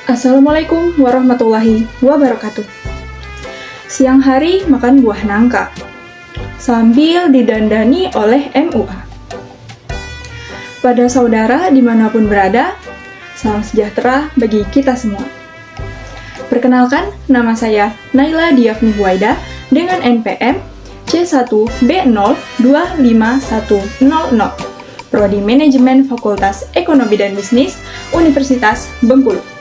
Assalamualaikum warahmatullahi wabarakatuh. Siang hari makan buah nangka sambil didandani oleh MUA. Pada saudara dimanapun berada, salam sejahtera bagi kita semua. Perkenalkan, nama saya Naila Diafni Huwaida dengan NPM C1B025100, Prodi Manajemen Fakultas Ekonomi dan Bisnis Universitas Bengkulu.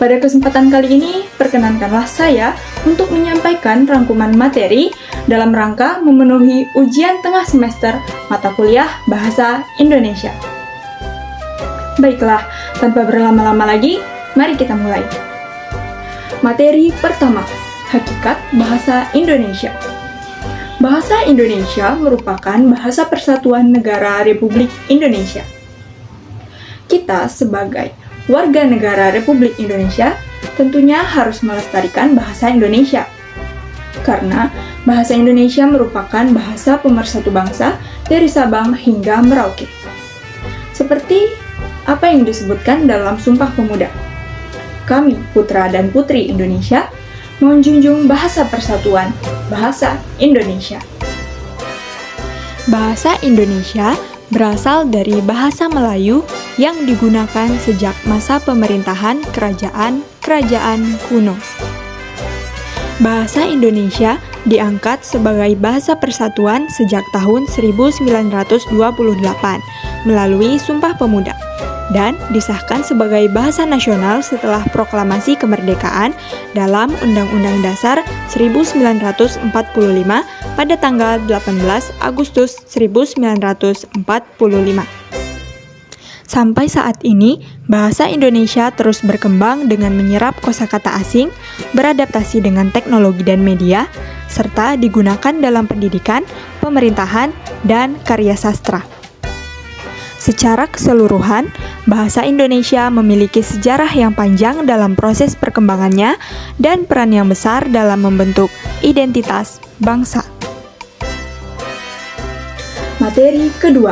Pada kesempatan kali ini, perkenankanlah saya untuk menyampaikan rangkuman materi dalam rangka memenuhi ujian tengah semester mata kuliah Bahasa Indonesia. Baiklah, tanpa berlama-lama lagi, mari kita mulai. Materi pertama, Hakikat Bahasa Indonesia. Bahasa Indonesia merupakan bahasa persatuan negara Republik Indonesia. Kita sebagai warga negara Republik Indonesia tentunya harus melestarikan bahasa Indonesia. Karena bahasa Indonesia merupakan bahasa pemersatu bangsa dari Sabang hingga Merauke. Seperti apa yang disebutkan dalam Sumpah Pemuda. Kami, putra dan putri Indonesia, menjunjung bahasa persatuan, bahasa Indonesia. Bahasa Indonesia berasal dari bahasa Melayu yang digunakan sejak masa pemerintahan kerajaan kuno. Bahasa Indonesia diangkat sebagai bahasa persatuan sejak tahun 1928 melalui Sumpah Pemuda dan disahkan sebagai bahasa nasional setelah proklamasi kemerdekaan dalam Undang-Undang Dasar 1945 pada tanggal 18 Agustus 1945. Sampai saat ini, bahasa Indonesia terus berkembang dengan menyerap kosakata asing, beradaptasi dengan teknologi dan media, serta digunakan dalam pendidikan, pemerintahan, dan karya sastra. Secara keseluruhan, bahasa Indonesia memiliki sejarah yang panjang dalam proses perkembangannya dan peran yang besar dalam membentuk identitas bangsa. Materi kedua,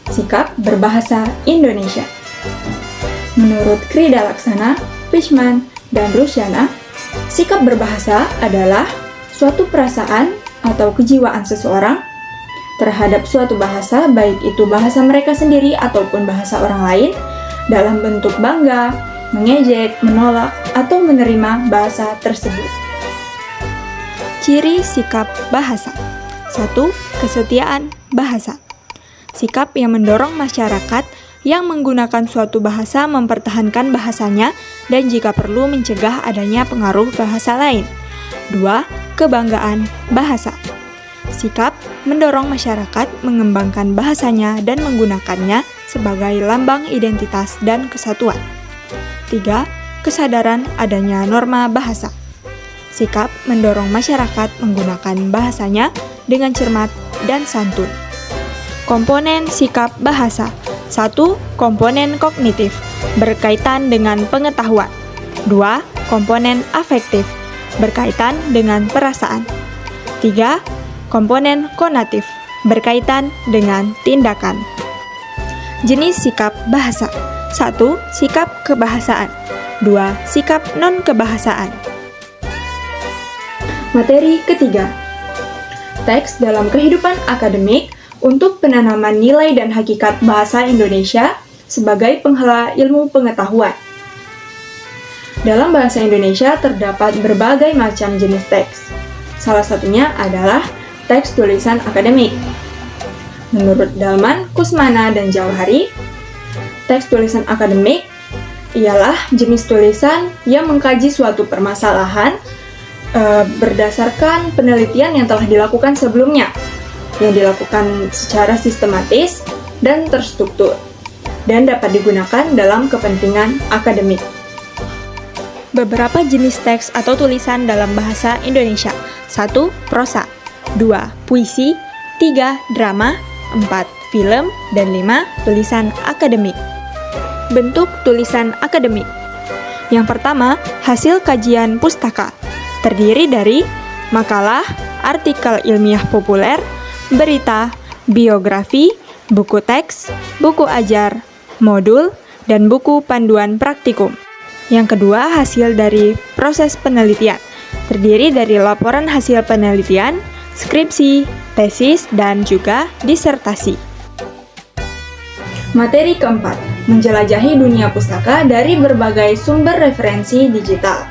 Sikap Berbahasa Indonesia. Menurut Krida Laksana, Fishman, dan Rusyana, sikap berbahasa adalah suatu perasaan atau kejiwaan seseorang terhadap suatu bahasa, baik itu bahasa mereka sendiri ataupun bahasa orang lain, dalam bentuk bangga, mengejek, menolak, atau menerima bahasa tersebut. Ciri sikap bahasa. 1. Kesetiaan bahasa. Sikap yang mendorong masyarakat yang menggunakan suatu bahasa mempertahankan bahasanya dan jika perlu mencegah adanya pengaruh bahasa lain. 2. Kebanggaan bahasa. Sikap mendorong masyarakat mengembangkan bahasanya dan menggunakannya sebagai lambang identitas dan kesatuan. 3. Kesadaran adanya norma bahasa. Sikap mendorong masyarakat menggunakan bahasanya dengan cermat dan santun. Komponen sikap bahasa. 1. Komponen kognitif, berkaitan dengan pengetahuan. 2. Komponen afektif, berkaitan dengan perasaan. 3. Komponen konatif, berkaitan dengan tindakan. Jenis sikap bahasa. 1. Sikap kebahasaan. 2. Sikap non-kebahasaan. Materi ketiga, Teks dalam kehidupan akademik untuk penanaman nilai dan hakikat bahasa Indonesia sebagai penghala ilmu pengetahuan. Dalam bahasa Indonesia terdapat berbagai macam jenis teks. Salah satunya adalah teks tulisan akademik. Menurut Dalman, Kusmana, dan Jauhari, teks tulisan akademik ialah jenis tulisan yang mengkaji suatu permasalahan berdasarkan penelitian yang telah dilakukan sebelumnya, yang dilakukan secara sistematis dan terstruktur, dan dapat digunakan dalam kepentingan akademik. Beberapa jenis teks atau tulisan dalam bahasa Indonesia. 1. Prosa. 2. Puisi. 3. Drama. 4. Film. Dan 5. Tulisan akademik. Bentuk tulisan akademik. Yang pertama, hasil kajian pustaka. Terdiri dari makalah, artikel ilmiah populer, berita, biografi, buku teks, buku ajar, modul, dan buku panduan praktikum. Yang kedua, hasil dari proses penelitian. Terdiri dari laporan hasil penelitian, skripsi, tesis, dan juga disertasi. Materi keempat, menjelajahi dunia pustaka dari berbagai sumber referensi digital.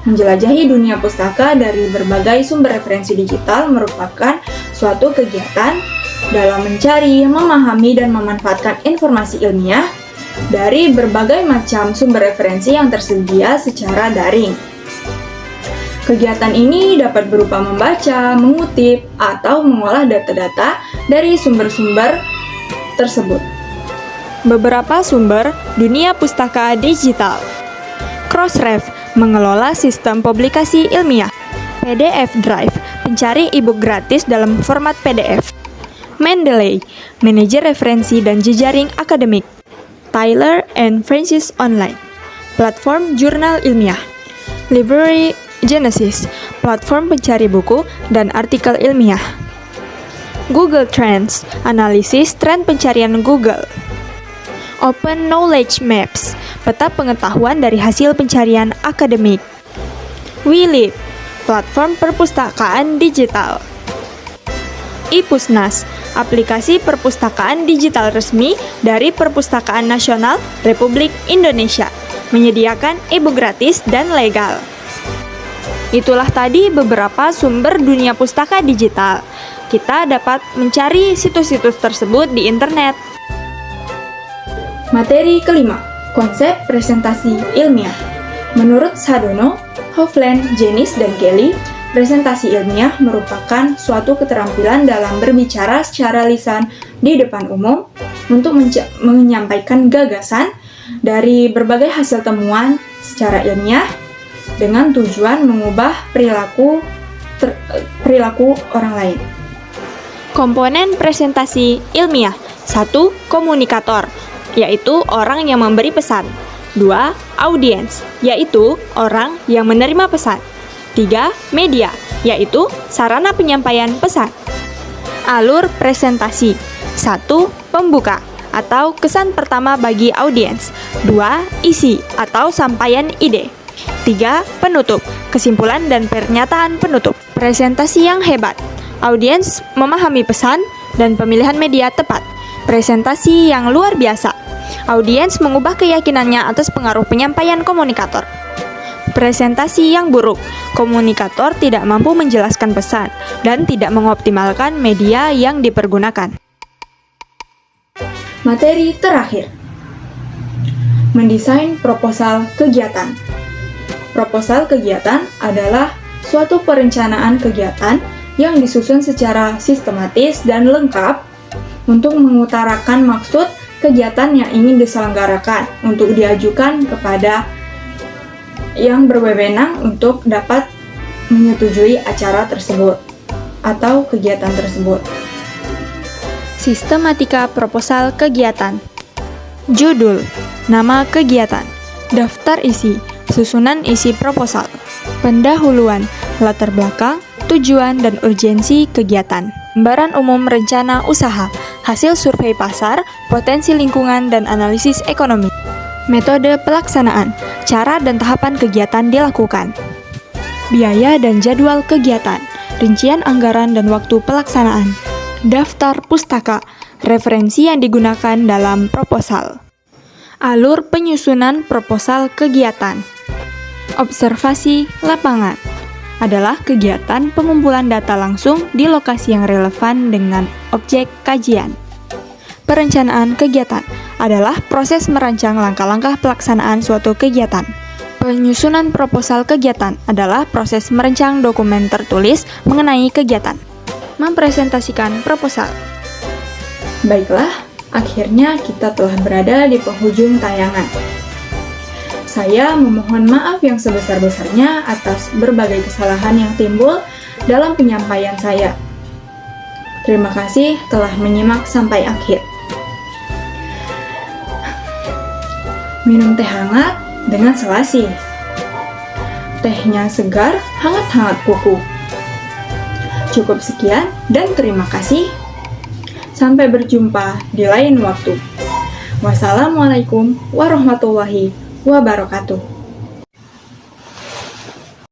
Menjelajahi dunia pustaka dari berbagai sumber referensi digital merupakan suatu kegiatan dalam mencari, memahami, dan memanfaatkan informasi ilmiah dari berbagai macam sumber referensi yang tersedia secara daring. Kegiatan ini dapat berupa membaca, mengutip, atau mengolah data-data dari sumber-sumber tersebut. Beberapa sumber dunia pustaka digital. Crossref mengelola sistem publikasi ilmiah. PDF Drive pencari e-book gratis dalam format PDF. Mendeley manajer referensi dan jejaring akademik. Tyler and Francis Online platform jurnal ilmiah. Library Genesis platform pencari buku dan artikel ilmiah. Google Trends analisis tren pencarian Google. Open Knowledge Maps peta pengetahuan dari hasil pencarian akademik. WeLib platform perpustakaan digital. iPusnas aplikasi perpustakaan digital resmi dari Perpustakaan Nasional Republik Indonesia, menyediakan e-book gratis dan legal. Itulah tadi beberapa sumber dunia pustaka digital. Kita dapat mencari situs-situs tersebut di internet. Materi kelima, konsep presentasi ilmiah. Menurut Sadono, Hovland, Jenis, dan Kelly, presentasi ilmiah merupakan suatu keterampilan dalam berbicara secara lisan di depan umum untuk menyampaikan gagasan dari berbagai hasil temuan secara ilmiah dengan tujuan mengubah perilaku orang lain. Komponen presentasi ilmiah. 1. Komunikator, yaitu orang yang memberi pesan. 2. Audiens, yaitu orang yang menerima pesan. 3. Media, yaitu sarana penyampaian pesan. Alur presentasi. 1. Pembuka atau kesan pertama bagi audiens. 2. Isi atau sampaian ide. 3. Penutup, kesimpulan dan pernyataan penutup. Presentasi yang hebat. Audiens memahami pesan dan pemilihan media tepat. Presentasi yang luar biasa. Audiens mengubah keyakinannya atas pengaruh penyampaian komunikator. Presentasi yang buruk. Komunikator tidak mampu menjelaskan pesan dan tidak mengoptimalkan media yang dipergunakan. Materi terakhir, mendesain proposal kegiatan. Proposal kegiatan adalah suatu perencanaan kegiatan yang disusun secara sistematis dan lengkap untuk mengutarakan maksud kegiatan yang ingin diselenggarakan untuk diajukan kepada yang berwenang untuk dapat menyetujui acara tersebut atau kegiatan tersebut. Sistematika proposal kegiatan. Judul, nama kegiatan, daftar isi, susunan isi proposal, pendahuluan, latar belakang, tujuan dan urgensi kegiatan, gambaran umum rencana usaha, hasil survei pasar, potensi lingkungan dan analisis ekonomi. Metode pelaksanaan, cara dan tahapan kegiatan dilakukan. Biaya dan jadwal kegiatan, rincian anggaran dan waktu pelaksanaan. Daftar pustaka, referensi yang digunakan dalam proposal. Alur penyusunan proposal kegiatan. Observasi lapangan adalah kegiatan pengumpulan data langsung di lokasi yang relevan dengan objek kajian. Perencanaan kegiatan adalah proses merancang langkah-langkah pelaksanaan suatu kegiatan. Penyusunan proposal kegiatan adalah proses merancang dokumen tertulis mengenai kegiatan. Mempresentasikan proposal. Baiklah, akhirnya kita telah berada di penghujung tayangan. Saya memohon maaf yang sebesar-besarnya atas berbagai kesalahan yang timbul dalam penyampaian saya. Terima kasih telah menyimak sampai akhir. Minum teh hangat dengan selasih. Tehnya segar, hangat-hangat kuku. Cukup sekian dan terima kasih. Sampai berjumpa di lain waktu. Wassalamualaikum warahmatullahi wabarakatuh.